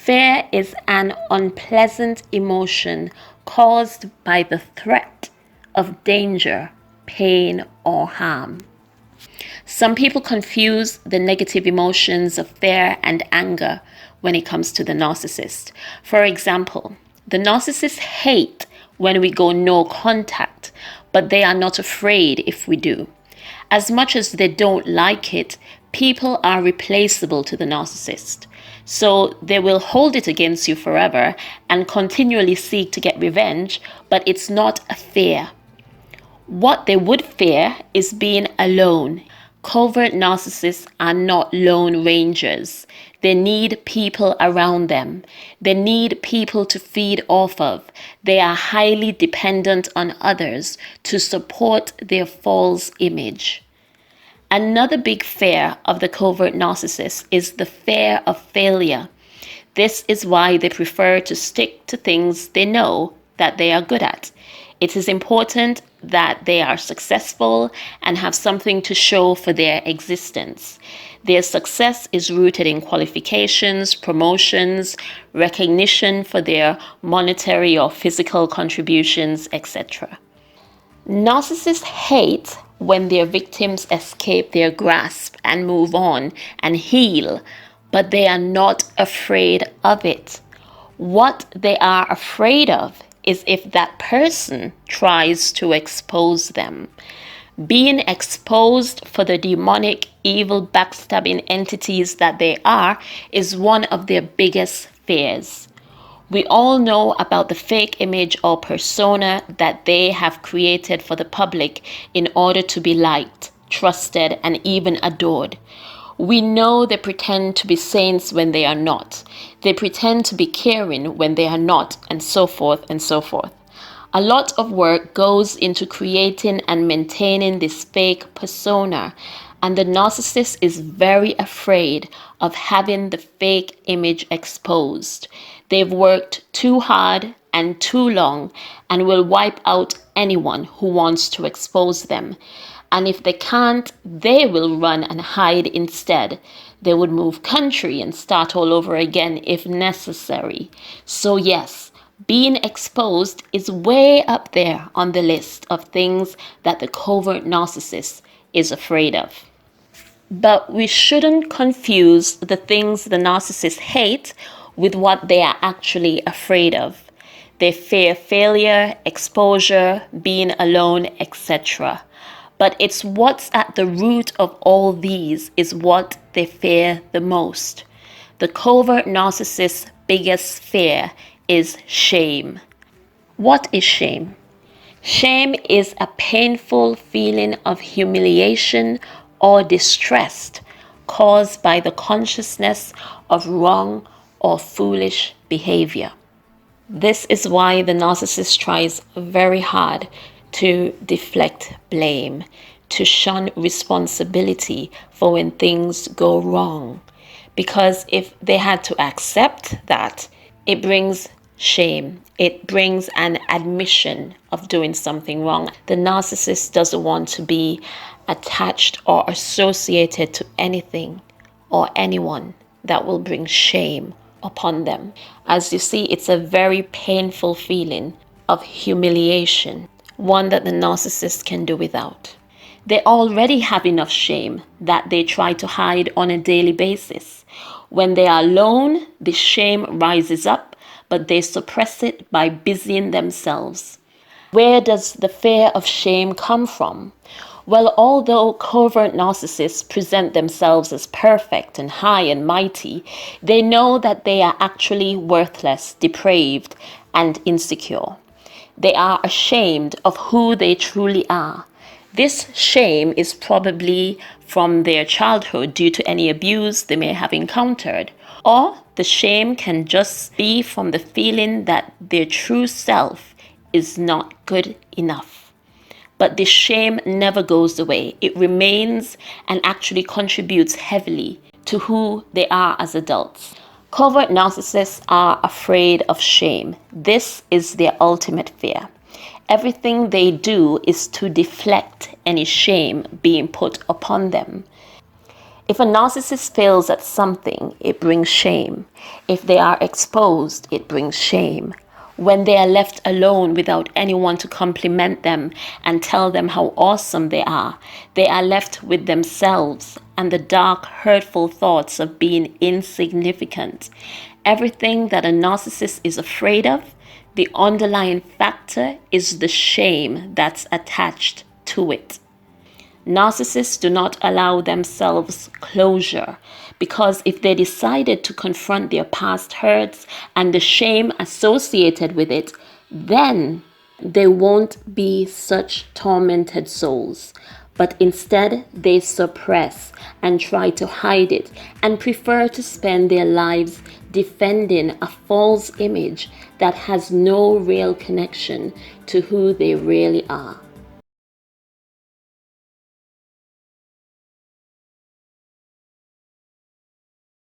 Fear is an unpleasant emotion caused by the threat of danger, pain, or harm. Some people confuse the negative emotions of fear and anger when it comes to the narcissist. For example, the narcissists hate when we go no contact, but they are not afraid if we do. As much as they don't like it, people are replaceable to the narcissist. So they will hold it against you forever and continually seek to get revenge, but it's not a fear. What they would fear is being alone. Covert narcissists are not lone rangers. They need people around them. They need people to feed off of. They are highly dependent on others to support their false image. Another big fear of the covert narcissist is the fear of failure. This is why they prefer to stick to things they know that they are good at. It is important that they are successful and have something to show for their existence. Their success is rooted in qualifications, promotions, recognition for their monetary or physical contributions, etc. Narcissists hate when their victims escape their grasp and move on and heal, but they are not afraid of it. What they are afraid of is if that person tries to expose them. Being exposed for the demonic, evil, backstabbing entities that they are is one of their biggest fears. We all know about the fake image or persona that they have created for the public in order to be liked, trusted, and even adored. We know they pretend to be saints when they are not. They pretend to be caring when they are not, and so forth and so forth. A lot of work goes into creating and maintaining this fake persona, and the narcissist is very afraid of having the fake image exposed. They've worked too hard and too long and will wipe out anyone who wants to expose them. And if they can't, they will run and hide instead. They would move country and start all over again if necessary. So yes, being exposed is way up there on the list of things that the covert narcissist is afraid of. But we shouldn't confuse the things the narcissists hate with what they are actually afraid of. They fear failure, exposure, being alone, etc. But it's what's at the root of all these is what they fear the most. The covert narcissist's biggest fear is shame. What is shame? Shame is a painful feeling of humiliation or distress caused by the consciousness of wrong or foolish behavior. This is why the narcissist tries very hard to deflect blame, to shun responsibility for when things go wrong. Because if they had to accept that, it brings shame. It brings an admission of doing something wrong. The narcissist doesn't want to be attached or associated to anything or anyone that will bring shame upon them. As you see, it's a very painful feeling of humiliation, one that the narcissist can do without. They already have enough shame that they try to hide on a daily basis. When they are alone, the shame rises up, but they suppress it by busying themselves. Where does the fear of shame come from? Well, although covert narcissists present themselves as perfect and high and mighty, they know that they are actually worthless, depraved, and insecure. They are ashamed of who they truly are. This shame is probably from their childhood due to any abuse they may have encountered, or the shame can just be from the feeling that their true self is not good enough. But this shame never goes away. It remains and actually contributes heavily to who they are as adults. Covert narcissists are afraid of shame. This is their ultimate fear. Everything they do is to deflect any shame being put upon them. If a narcissist fails at something, it brings shame. If they are exposed, it brings shame. When they are left alone without anyone to compliment them and tell them how awesome they are left with themselves and the dark, hurtful thoughts of being insignificant. Everything that a narcissist is afraid of, the underlying factor is the shame that's attached to it. Narcissists do not allow themselves closure because if they decided to confront their past hurts and the shame associated with it, then they won't be such tormented souls. But instead, they suppress and try to hide it and prefer to spend their lives defending a false image that has no real connection to who they really are.